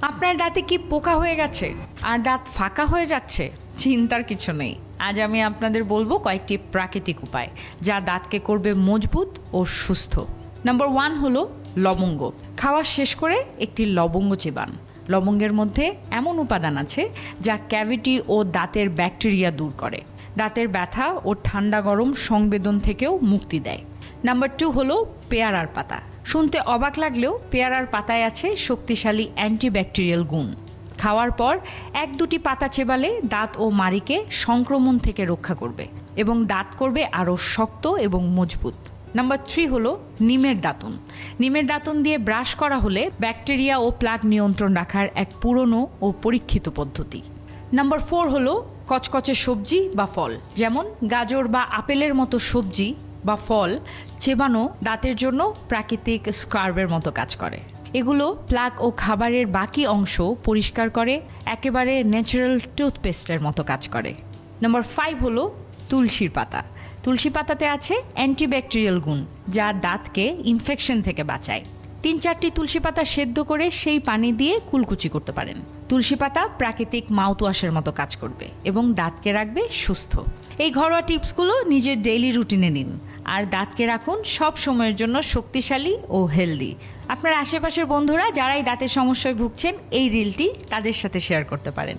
আপনার দাঁতে কি পোকা হয়ে গেছে আর দাঁত ফাঁকা হয়ে যাচ্ছে? চিন্তার কিছু নেই। আজ আমি আপনাদের বলবো কয়েকটি প্রাকৃতিক উপায় যা দাঁতকে করবে মজবুত ও সুস্থ। নাম্বার 1 হলো লবঙ্গ। খাওয়া শেষ করে একটি লবঙ্গ চিবান। লবঙ্গের মধ্যে এমন উপাদান আছে যা ক্যাভিটি ও দাঁতের ব্যাকটেরিয়া দূর করে, দাঁতের ব্যথা ও ঠান্ডা গরম সংবেদন থেকেও মুক্তি দেয়। নাম্বার 2 হলো পেয়ারার পাতা। শুনতে অবাক লাগলেও পেয়ারার পাতায় আছে শক্তিশালী অ্যান্টিব্যাকটেরিয়াল গুণ। খাওয়ার পর 1-2টি পাতা চেবালে দাঁত ও মাড়িকে সংক্রমণ থেকে রক্ষা করবে এবং দাঁত করবে আরও শক্ত এবং মজবুত। নাম্বার 3 হলো নিমের দাঁতুন। নিমের দাঁতুন দিয়ে ব্রাশ করা হলে ব্যাকটেরিয়া ও প্লাগ নিয়ন্ত্রণ রাখার এক পুরনো ও পরীক্ষিত পদ্ধতি। নাম্বার 4 হলো কচকচে সবজি বা ফল, যেমন গাজর বা আপেলের মতো সবজি বা ফল চেবানো দাঁতের জন্য প্রাকৃতিক স্কার্বের মতো কাজ করে। এগুলো প্লাক ও খাবারের বাকি অংশ পরিষ্কার করে, একেবারে ন্যাচারাল টুথপেস্টের মতো কাজ করে। নাম্বার 5 হলো তুলসীর পাতা। তুলসী পাতাতে আছে অ্যান্টিব্যাকটেরিয়াল গুণ যা দাঁতকে ইনফেকশন থেকে বাঁচায়। 3-4টি তুলসী পাতা সেদ্ধ করে সেই পানি দিয়ে কুলকুচি করতে পারেন। তুলসী পাতা প্রাকৃতিক মাউথওয়াশের মতো কাজ করবে এবং দাঁতকে রাখবে সুস্থ। এই ঘরোয়া টিপসগুলো নিজের ডেইলি রুটিনে নিন আর দাঁতকে রাখুন সব সময়ের জন্য শক্তিশালী ও হেলদি। আপনার আশেপাশের বন্ধুরা যারাই দাঁতের সমস্যায় ভুগছেন, এই রিলটি তাদের সাথে শেয়ার করতে পারেন।